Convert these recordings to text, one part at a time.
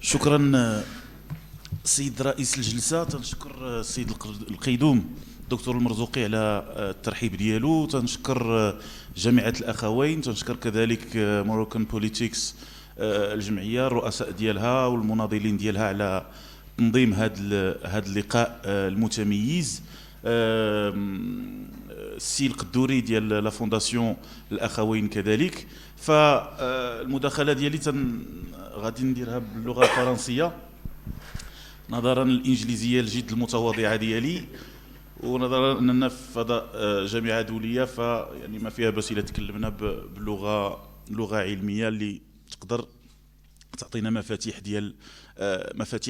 شكرا سيد رئيس الجلسة. تنشكر السيد القيدوم دكتور المرزوقي على الترحيب ديالو. تنشكر جامعة الأخوين، تنشكر كذلك موروكان بوليتيكس الجمعية، الرؤساء ديالها والمناضلين ديالها على تنظيم هذا اللقاء المتميز. السي القدوري ديال لا فونداسيون الأخوين كذلك. فالمداخلة ديالي غادي نديرها باللغة الفرنسية نظرا للإنجليزية الجد المتواضعة ديالي، ونظرا أننا في فضاء جامعة دولية فيعني ما فيها بس إلا تكلمنا بلغة علمية اللي تقدر تعطينا مفاتيح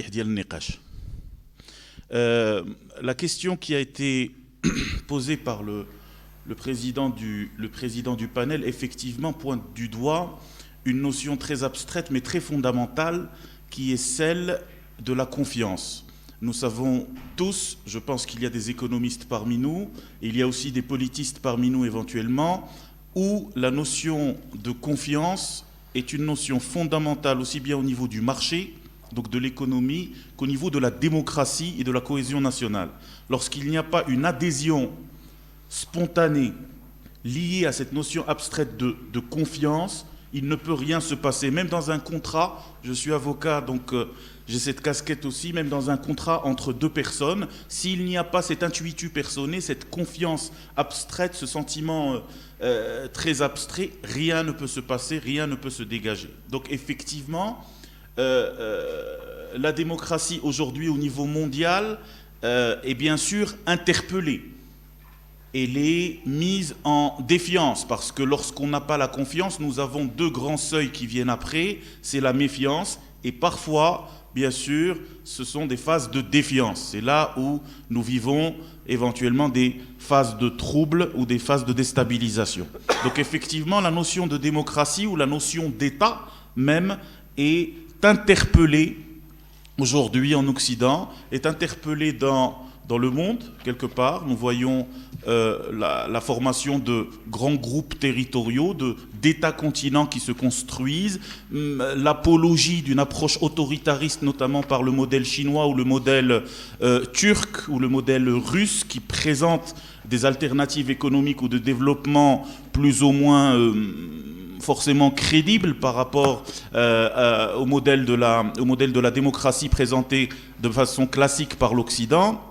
ديال النقاش. La question qui a été posée par le président du panel effectivement pointe du doigt une notion très abstraite mais très fondamentale qui est celle de la confiance. Nous savons tous, je pense qu'il y a des économistes parmi nous, et il y a aussi des politistes parmi nous éventuellement, où la notion de confiance est une notion fondamentale aussi bien au niveau du marché, donc de l'économie, qu'au niveau de la démocratie et de la cohésion nationale. Lorsqu'il n'y a pas une adhésion spontanée liée à cette notion abstraite de confiance, il ne peut rien se passer. Même dans un contrat, je suis avocat, donc j'ai cette casquette aussi, même dans un contrat entre deux personnes, s'il n'y a pas cet intuitu personné, cette confiance abstraite, ce sentiment très abstrait, rien ne peut se passer, rien ne peut se dégager. Donc effectivement, la démocratie aujourd'hui au niveau mondial est bien sûr interpellée. Elle est mise en défiance parce que lorsqu'on n'a pas la confiance, nous avons deux grands seuils qui viennent après, c'est la méfiance et parfois, bien sûr, ce sont des phases de défiance. C'est là où nous vivons éventuellement des phases de trouble ou des phases de déstabilisation. Donc effectivement, la notion de démocratie ou la notion d'État même est interpellée aujourd'hui en Occident, est interpellée dans le monde, quelque part. Nous voyons la formation de grands groupes territoriaux, d'États-continents qui se construisent, l'apologie d'une approche autoritariste, notamment par le modèle chinois ou le modèle turc ou le modèle russe, qui présente des alternatives économiques ou de développement plus ou moins forcément crédibles par rapport au modèle de la démocratie présenté de façon classique par l'Occident.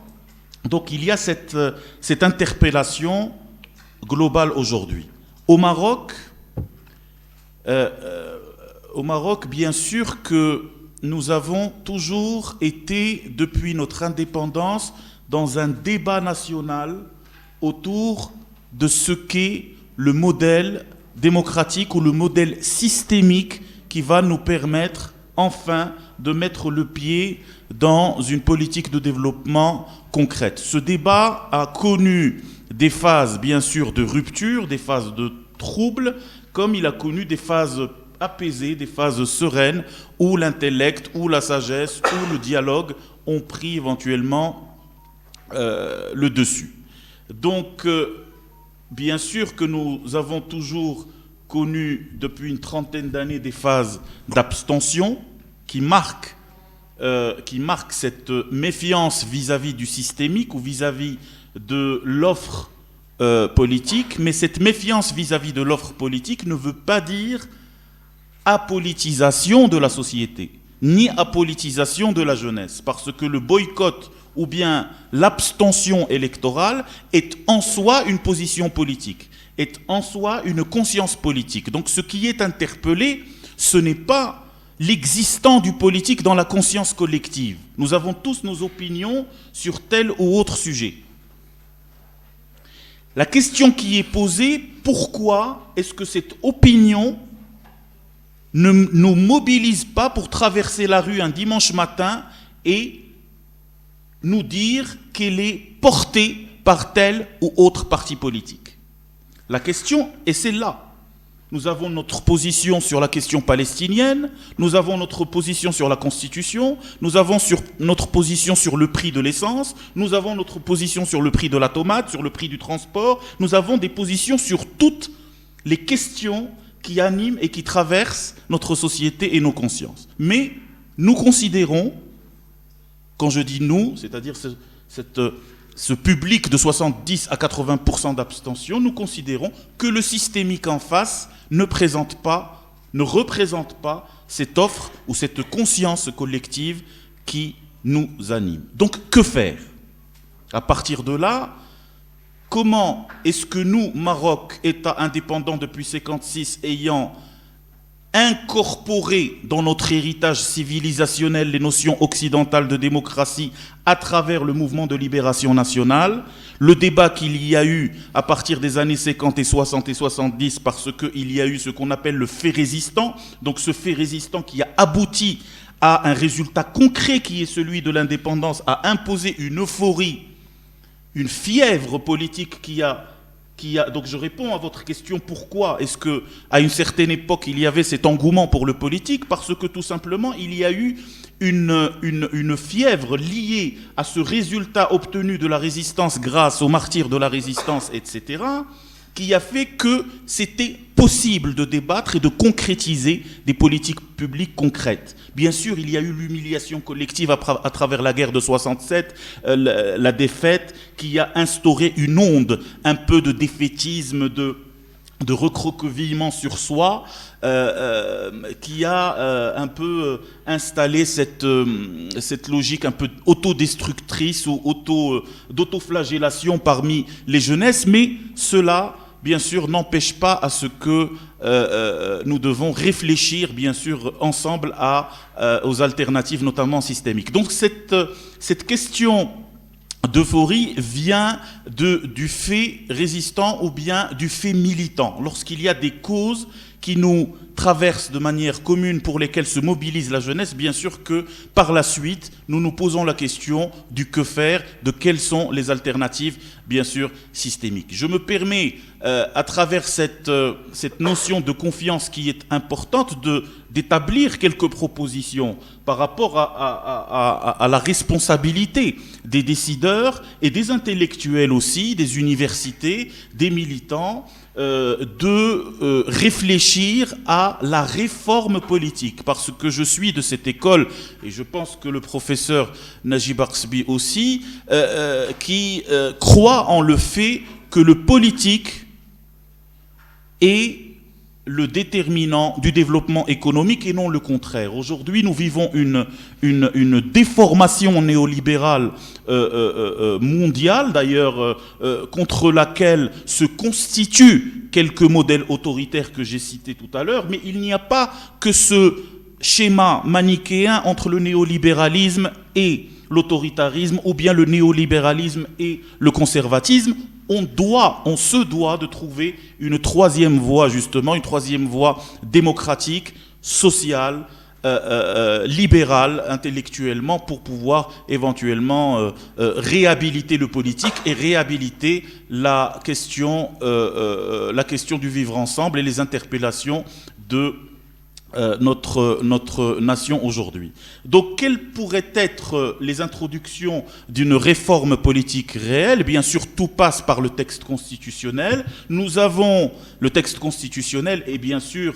Donc il y a cette interpellation globale aujourd'hui. Au Maroc, bien sûr que nous avons toujours été, depuis notre indépendance, dans un débat national autour de ce qu'est le modèle démocratique ou le modèle systémique qui va nous permettre enfin de mettre le pied dans une politique de développement concrète. Ce débat a connu des phases, bien sûr, de rupture, des phases de trouble, comme il a connu des phases apaisées, des phases sereines, où l'intellect, où la sagesse, où le dialogue ont pris éventuellement le dessus. Donc, bien sûr que nous avons toujours connu depuis une trentaine d'années des phases d'abstention qui marquent cette méfiance vis-à-vis du systémique ou vis-à-vis de l'offre politique, mais cette méfiance vis-à-vis de l'offre politique ne veut pas dire apolitisation de la société, ni apolitisation de la jeunesse, parce que le boycott ou bien l'abstention électorale est en soi une position politique, est en soi une conscience politique. Donc ce qui est interpellé, ce n'est pas l'existant du politique dans la conscience collective. Nous avons tous nos opinions sur tel ou autre sujet. La question qui est posée, pourquoi est-ce que cette opinion ne nous mobilise pas pour traverser la rue un dimanche matin et nous dire qu'elle est portée par tel ou autre parti politique? La question est celle-là. Nous avons notre position sur la question palestinienne, nous avons notre position sur la Constitution, nous avons notre position sur le prix de l'essence, nous avons notre position sur le prix de la tomate, sur le prix du transport, nous avons des positions sur toutes les questions qui animent et qui traversent notre société et nos consciences. Mais Nous considérons, quand je dis nous, c'est-à-dire ce public de 70 à 80% d'abstention, nous considérons que le systémique en face ne représente pas cette offre ou cette conscience collective qui nous anime. Donc, que faire? À partir de là, comment est-ce que nous, Maroc, État indépendant depuis 1956, ayant incorporé dans notre héritage civilisationnel les notions occidentales de démocratie à travers le mouvement de libération nationale, le débat qu'il y a eu à partir des années 50 et 60 et 70, parce qu'il y a eu ce qu'on appelle le fait résistant, donc ce fait résistant qui a abouti à un résultat concret qui est celui de l'indépendance, a imposé une euphorie, une fièvre politique donc je réponds à votre question, pourquoi est-ce qu'à une certaine époque il y avait cet engouement pour le politique? Parce que tout simplement il y a eu une fièvre liée à ce résultat obtenu de la résistance grâce aux martyrs de la résistance, etc., qui a fait que c'était possible de débattre et de concrétiser des politiques publiques concrètes. Bien sûr, il y a eu l'humiliation collective à travers la guerre de 67, la défaite, qui a instauré une onde, un peu de défaitisme, de recroquevillement sur soi, qui a un peu installé cette logique un peu autodestructrice ou d'autoflagellation parmi les jeunesses, mais cela, bien sûr, n'empêche pas à ce que nous devons réfléchir, bien sûr, ensemble aux alternatives, notamment systémiques. Donc cette question d'euphorie vient du fait résistant ou bien du fait militant. Lorsqu'il y a des causes qui nous traversent de manière commune pour lesquelles se mobilise la jeunesse, bien sûr que par la suite, nous nous posons la question du que faire, de quelles sont les alternatives, bien sûr, systémiques. Je me permets, à travers cette notion de confiance qui est importante, d'établir quelques propositions par rapport à la responsabilité des décideurs et des intellectuels aussi, des universités, des militants, de réfléchir à la réforme politique, parce que je suis de cette école, et je pense que le professeur Najib Arsbi aussi, qui croit en le fait que le politique est le déterminant du développement économique et non le contraire. Aujourd'hui, nous vivons une déformation néolibérale mondiale, d'ailleurs, contre laquelle se constituent quelques modèles autoritaires que j'ai cités tout à l'heure, mais il n'y a pas que ce schéma manichéen entre le néolibéralisme et l'autoritarisme, ou bien le néolibéralisme et le conservatisme. On se doit de trouver une troisième voie, justement, une troisième voie démocratique, sociale, libérale, intellectuellement, pour pouvoir éventuellement réhabiliter le politique et réhabiliter la question du vivre ensemble et les interpellations de notre nation aujourd'hui. Donc, quelles pourraient être les introductions d'une réforme politique réelle? Bien sûr, tout passe par le texte constitutionnel. Nous avons le texte constitutionnel et bien sûr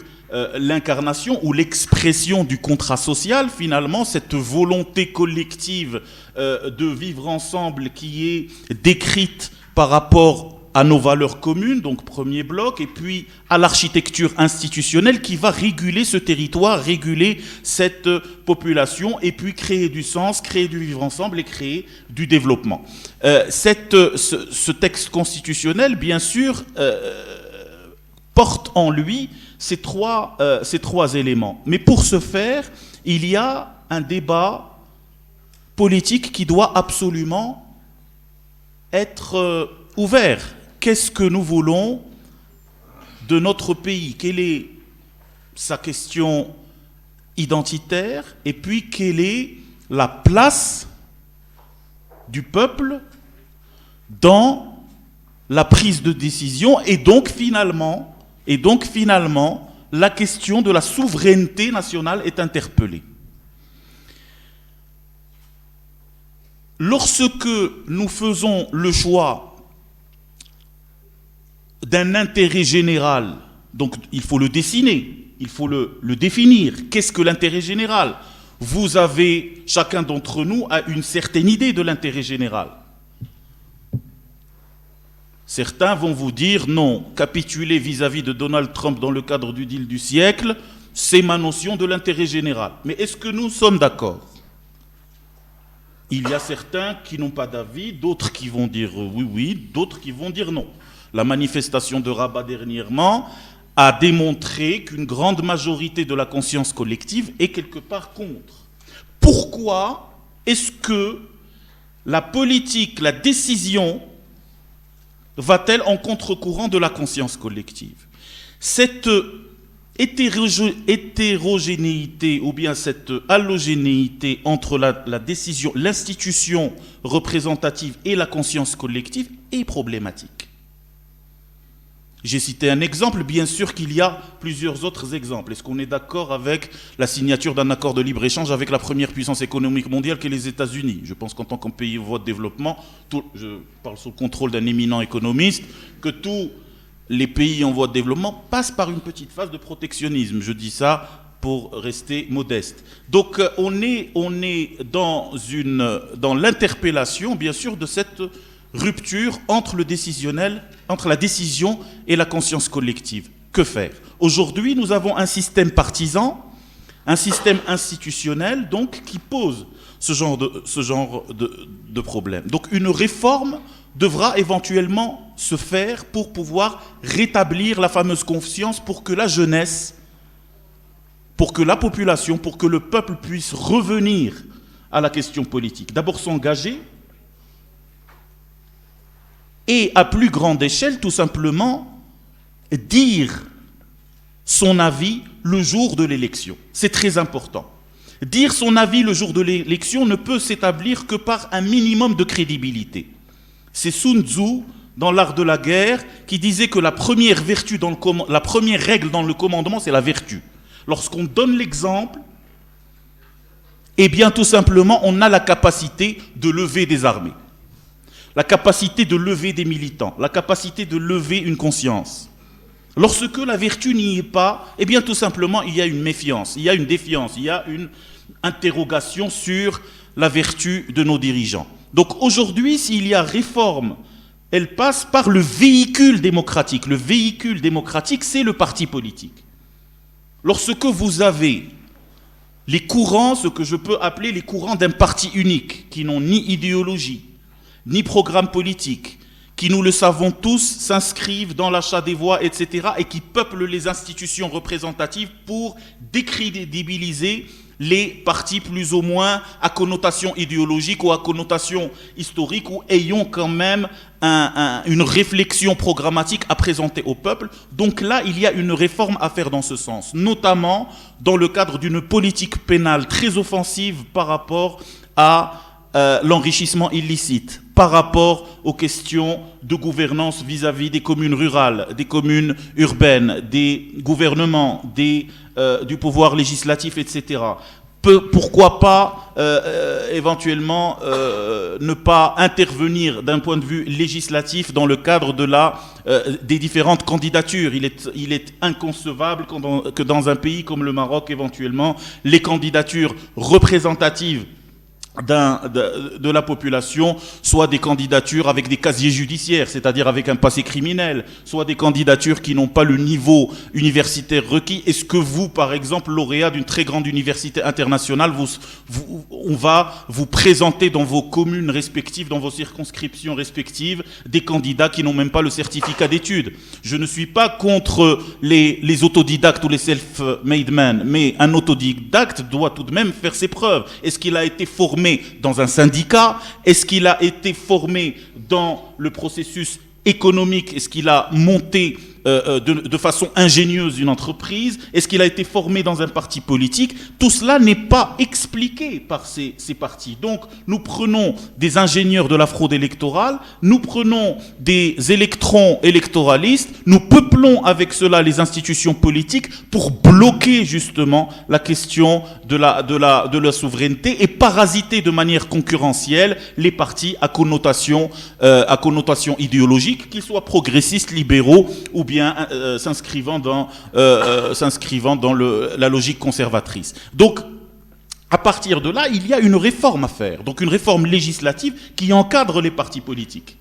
l'incarnation ou l'expression du contrat social, finalement, cette volonté collective de vivre ensemble qui est décrite par rapport à nos valeurs communes, donc premier bloc, et puis à l'architecture institutionnelle qui va réguler ce territoire, réguler cette population, et puis créer du sens, créer du vivre ensemble et créer du développement. Ce texte constitutionnel, bien sûr, porte en lui ces trois éléments. Mais pour ce faire, il y a un débat politique qui doit absolument être ouvert. Qu'est-ce que nous voulons de notre pays? Quelle est sa question identitaire? Et puis, quelle est la place du peuple dans la prise de décision? Et donc, finalement, la question de la souveraineté nationale est interpellée. Lorsque nous faisons le choix d'un intérêt général, donc il faut le dessiner, il faut le définir. Qu'est-ce que l'intérêt général? Vous avez, chacun d'entre nous a une certaine idée de l'intérêt général. Certains vont vous dire non, capituler vis-à-vis de Donald Trump dans le cadre du deal du siècle, c'est ma notion de l'intérêt général. Mais est-ce que nous sommes d'accord? Il y a certains qui n'ont pas d'avis, d'autres qui vont dire oui, oui, d'autres qui vont dire non. La manifestation de Rabat dernièrement a démontré qu'une grande majorité de la conscience collective est quelque part contre. Pourquoi est-ce que la politique, la décision, va-t-elle en contre-courant de la conscience collective? Cette hétérogénéité ou bien cette allogénéité entre la décision, l'institution représentative et la conscience collective est problématique. J'ai cité un exemple, bien sûr qu'il y a plusieurs autres exemples. Est-ce qu'on est d'accord avec la signature d'un accord de libre-échange avec la première puissance économique mondiale qu'est les États-Unis? Je pense qu'en tant qu'un pays en voie de développement, je parle sous le contrôle d'un éminent économiste, que tous les pays en voie de développement passent par une petite phase de protectionnisme. Je dis ça pour rester modeste. Donc on est dans l'interpellation, bien sûr, de cette rupture entre le décisionnel, entre la décision et la conscience collective. Que faire? Aujourd'hui, nous avons un système partisan, un système institutionnel, donc, qui pose ce genre de problème. Donc, une réforme devra éventuellement se faire pour pouvoir rétablir la fameuse confiance, pour que la jeunesse, pour que la population, pour que le peuple puisse revenir à la question politique. D'abord s'engager, et à plus grande échelle, tout simplement, dire son avis le jour de l'élection. C'est très important. Dire son avis le jour de l'élection ne peut s'établir que par un minimum de crédibilité. C'est Sun Tzu, dans l'art de la guerre, qui disait que la première règle dans le commandement, c'est la vertu. Lorsqu'on donne l'exemple, eh bien, tout simplement, on a la capacité de lever des armées. La capacité de lever des militants, la capacité de lever une conscience. Lorsque la vertu n'y est pas, eh bien tout simplement il y a une méfiance, il y a une défiance, il y a une interrogation sur la vertu de nos dirigeants. Donc aujourd'hui, s'il y a réforme, elle passe par le véhicule démocratique. Le véhicule démocratique, c'est le parti politique. Lorsque vous avez les courants, ce que je peux appeler les courants d'un parti unique, qui n'ont ni idéologie, ni programme politique, qui, nous le savons tous, s'inscrivent dans l'achat des voix, etc., et qui peuplent les institutions représentatives pour décrédibiliser les partis plus ou moins à connotation idéologique ou à connotation historique, ou ayant quand même une réflexion programmatique à présenter au peuple. Donc là, il y a une réforme à faire dans ce sens, notamment dans le cadre d'une politique pénale très offensive par rapport à l'enrichissement illicite, par rapport aux questions de gouvernance vis-à-vis des communes rurales, des communes urbaines, des gouvernements, du pouvoir législatif, etc. Pourquoi pas éventuellement ne pas intervenir d'un point de vue législatif dans le cadre des différentes candidatures. Il est inconcevable que dans un pays comme le Maroc, éventuellement, les candidatures représentatives de la population, soit des candidatures avec des casiers judiciaires, c'est-à-dire avec un passé criminel, soit des candidatures qui n'ont pas le niveau universitaire requis. Est-ce que vous, par exemple, lauréat d'une très grande université internationale, on va vous présenter dans vos communes respectives, dans vos circonscriptions respectives, des candidats qui n'ont même pas le certificat d'études? Je ne suis pas contre les autodidactes ou les self-made men, mais un autodidacte doit tout de même faire ses preuves. Est-ce qu'il a été formé dans un syndicat? Est-ce qu'il a été formé dans le processus économique? Est-ce qu'il a monté de façon ingénieuse une entreprise? Est-ce qu'il a été formé dans un parti politique? Tout cela n'est pas expliqué par ces partis. Donc nous prenons des ingénieurs de la fraude électorale, nous prenons des électrons électoralistes, nous peuplons avec cela les institutions politiques pour bloquer justement la question de la souveraineté et parasiter de manière concurrentielle les partis à connotation idéologique, qu'ils soient progressistes, libéraux ou bien s'inscrivant dans la logique conservatrice. Donc, À partir de là, il y a une réforme à faire, donc une réforme législative qui encadre les partis politiques,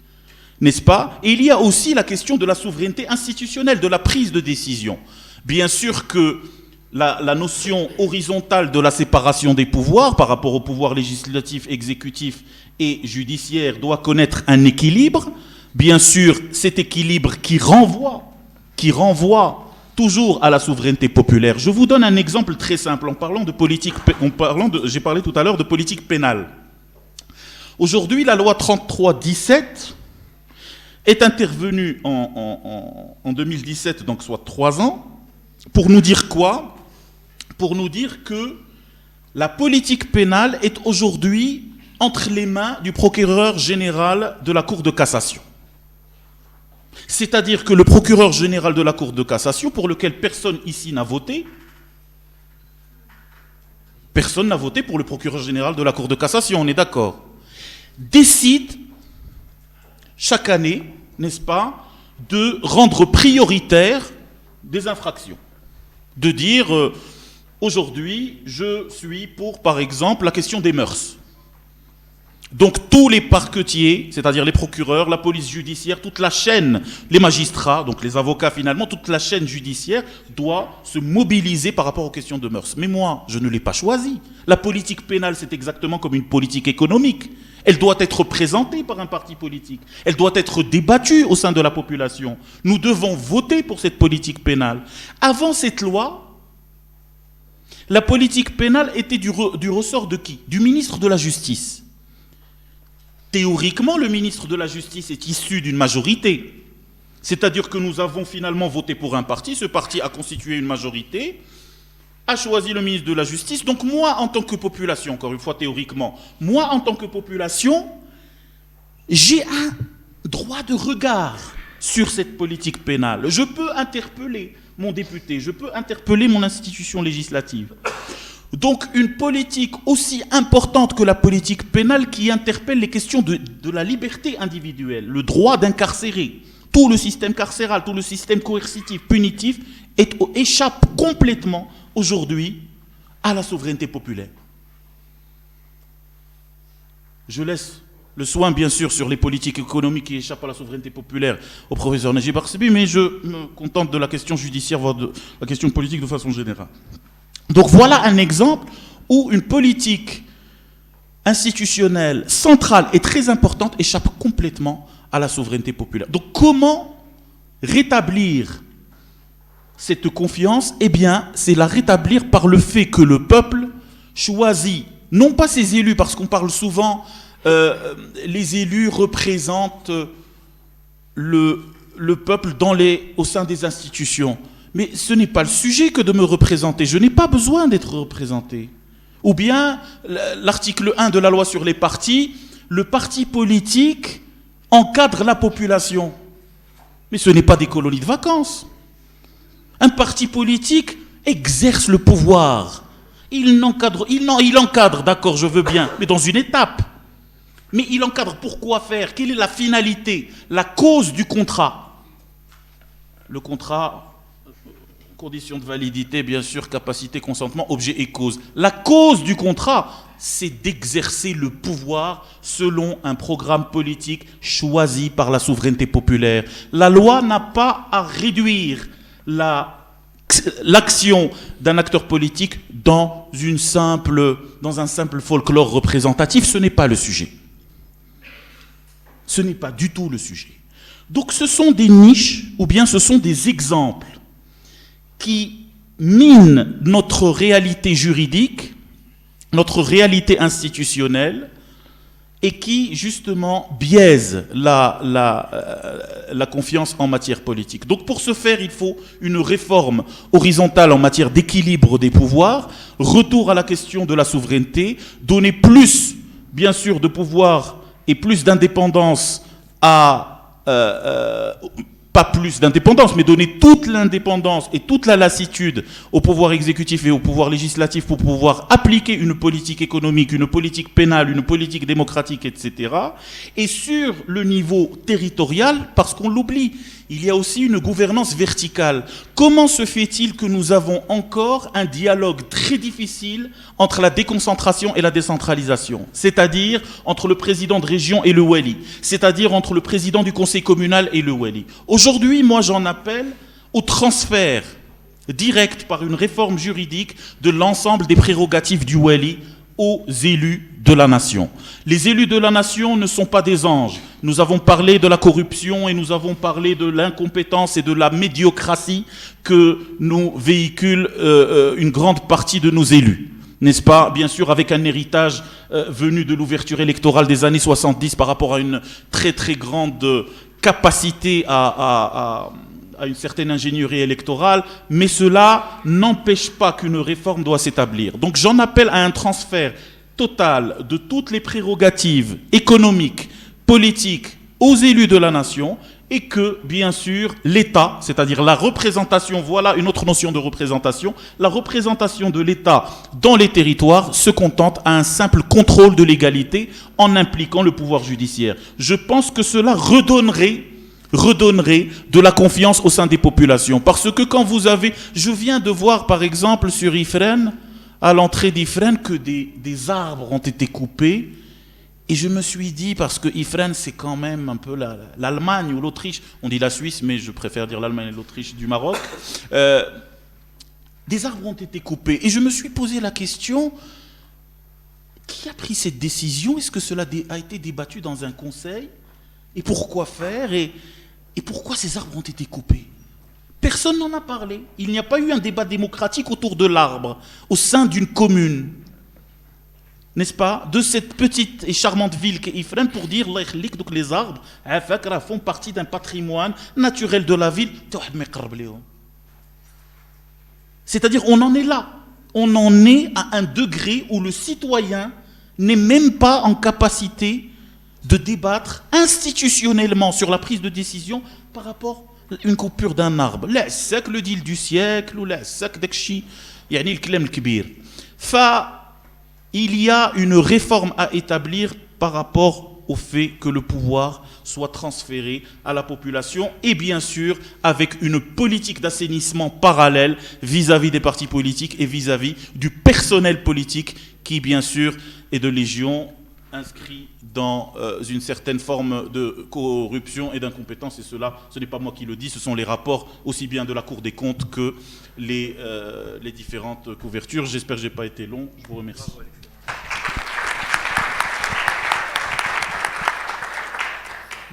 n'est-ce pas? Et il y a aussi la question de la souveraineté institutionnelle, de la prise de décision. Bien sûr que la notion horizontale de la séparation des pouvoirs par rapport au pouvoir législatif, exécutif et judiciaire doit connaître un équilibre. Bien sûr, cet équilibre qui renvoie toujours à la souveraineté populaire. Je vous donne un exemple très simple en parlant de politique, j'ai parlé tout à l'heure de politique pénale. Aujourd'hui, la loi 33-17 est intervenue en 2017, donc soit 3 ans, pour nous dire quoi? Pour nous dire que la politique pénale est aujourd'hui entre les mains du procureur général de la Cour de cassation. C'est-à-dire que le procureur général de la Cour de cassation, pour lequel personne ici n'a voté, personne n'a voté pour le procureur général de la Cour de cassation, on est d'accord, décide chaque année, n'est-ce pas, de rendre prioritaire des infractions. De dire, aujourd'hui, je suis pour, par exemple, la question des mœurs. Donc tous les parquetiers, c'est-à-dire les procureurs, la police judiciaire, toute la chaîne, les magistrats, donc les avocats finalement, toute la chaîne judiciaire doit se mobiliser par rapport aux questions de mœurs. Mais moi, je ne l'ai pas choisi. La politique pénale, c'est exactement comme une politique économique. Elle doit être présentée par un parti politique. Elle doit être débattue au sein de la population. Nous devons voter pour cette politique pénale. Avant cette loi, la politique pénale était du ressort de qui? Du ministre de la Justice. Théoriquement, le ministre de la Justice est issu d'une majorité. C'est-à-dire que nous avons finalement voté pour un parti, ce parti a constitué une majorité, a choisi le ministre de la Justice. Donc moi, en tant que population, encore une fois théoriquement, moi, en tant que population, j'ai un droit de regard sur cette politique pénale. Je peux interpeller mon député, je peux interpeller mon institution législative. Donc une politique aussi importante que la politique pénale qui interpelle les questions de la liberté individuelle, le droit d'incarcérer, tout le système carcéral, tout le système coercitif, punitif, échappe complètement aujourd'hui à la souveraineté populaire. Je laisse le soin, bien sûr, sur les politiques économiques qui échappent à la souveraineté populaire au professeur Najib Arsebi, mais je me contente de la question judiciaire, voire de la question politique de façon générale. Donc voilà un exemple où une politique institutionnelle centrale et très importante échappe complètement à la souveraineté populaire. Donc comment rétablir cette confiance? Eh bien, c'est la rétablir par le fait que le peuple choisit, non pas ses élus, parce qu'on parle souvent, les élus représentent le peuple au sein des institutions. Mais ce n'est pas le sujet que de me représenter. Je n'ai pas besoin d'être représenté. Ou bien, l'article 1 de la loi sur les partis, le parti politique encadre la population. Mais ce n'est pas des colonies de vacances. Un parti politique exerce le pouvoir. Il encadre, d'accord, je veux bien, mais dans une étape. Mais il encadre pourquoi faire? Quelle est la finalité? La cause du contrat? Le contrat... Conditions de validité, bien sûr, capacité, consentement, objet et cause. La cause du contrat, c'est d'exercer le pouvoir selon un programme politique choisi par la souveraineté populaire. La loi n'a pas à réduire l'action d'un acteur politique dans un simple folklore représentatif. Ce n'est pas le sujet. Ce n'est pas du tout le sujet. Donc ce sont des niches, ou bien ce sont des exemples qui mine notre réalité juridique, notre réalité institutionnelle, et qui, justement, biaise la confiance en matière politique. Donc, pour ce faire, il faut une réforme horizontale en matière d'équilibre des pouvoirs, retour à la question de la souveraineté, donner plus, bien sûr, de pouvoir et plus d'indépendance pas plus d'indépendance, mais donner toute l'indépendance et toute la lassitude au pouvoir exécutif et au pouvoir législatif pour pouvoir appliquer une politique économique, une politique pénale, une politique démocratique, etc. Et sur le niveau territorial, parce qu'on l'oublie, il y a aussi une gouvernance verticale. Comment se fait-il que nous avons encore un dialogue très difficile entre la déconcentration et la décentralisation, c'est-à-dire entre le président de région et le wali, c'est-à-dire entre le président du conseil communal et le wali. Aujourd'hui, moi, j'en appelle au transfert direct par une réforme juridique de l'ensemble des prérogatives du wali aux élus de la nation. Les élus de la nation ne sont pas des anges. Nous avons parlé de la corruption et nous avons parlé de l'incompétence et de la médiocratie que nous véhicule une grande partie de nos élus. N'est-ce pas? Bien sûr, avec un héritage venu de l'ouverture électorale des années 70 par rapport à une très très grande capacité à une certaine ingénierie électorale, mais cela n'empêche pas qu'une réforme doit s'établir. Donc j'en appelle à un transfert total de toutes les prérogatives économiques, politiques aux élus de la nation et que, bien sûr, l'État, c'est-à-dire la représentation, voilà une autre notion de représentation, la représentation de l'État dans les territoires se contente à un simple contrôle de l'égalité en impliquant le pouvoir judiciaire. Je pense que cela redonnerait de la confiance au sein des populations. Parce que quand vous avez... Je viens de voir, par exemple, sur Ifrane, à l'entrée d'Ifrane, que des arbres ont été coupés. Et je me suis dit, parce que Ifrane, c'est quand même un peu l'Allemagne ou l'Autriche. On dit la Suisse, mais je préfère dire l'Allemagne et l'Autriche du Maroc. Des arbres ont été coupés. Et je me suis posé la question, qui a pris cette décision? Est-ce que cela a été débattu dans un conseil? Et pourquoi faire? Et pourquoi ces arbres ont été coupés? Personne n'en a parlé. Il n'y a pas eu un débat démocratique autour de l'arbre, au sein d'une commune. N'est-ce pas? De cette petite et charmante ville qu'est Ifrane, pour dire donc les arbres font partie d'un patrimoine naturel de la ville. C'est-à-dire, on en est là. On en est à un degré où le citoyen n'est même pas en capacité de débattre institutionnellement sur la prise de décision par rapport à une coupure d'un arbre. Là, c'est le deal du siècle, ou là, c'est dakshi, yani le klem kbir. Il y a une réforme à établir par rapport au fait que le pouvoir soit transféré à la population et bien sûr avec une politique d'assainissement parallèle vis-à-vis des partis politiques et vis-à-vis du personnel politique qui bien sûr est de légion, inscrit dans une certaine forme de corruption et d'incompétence. Et cela, ce n'est pas moi qui le dis, ce sont les rapports aussi bien de la Cour des comptes que les différentes couvertures. J'espère que je n'ai pas été long. Je vous remercie.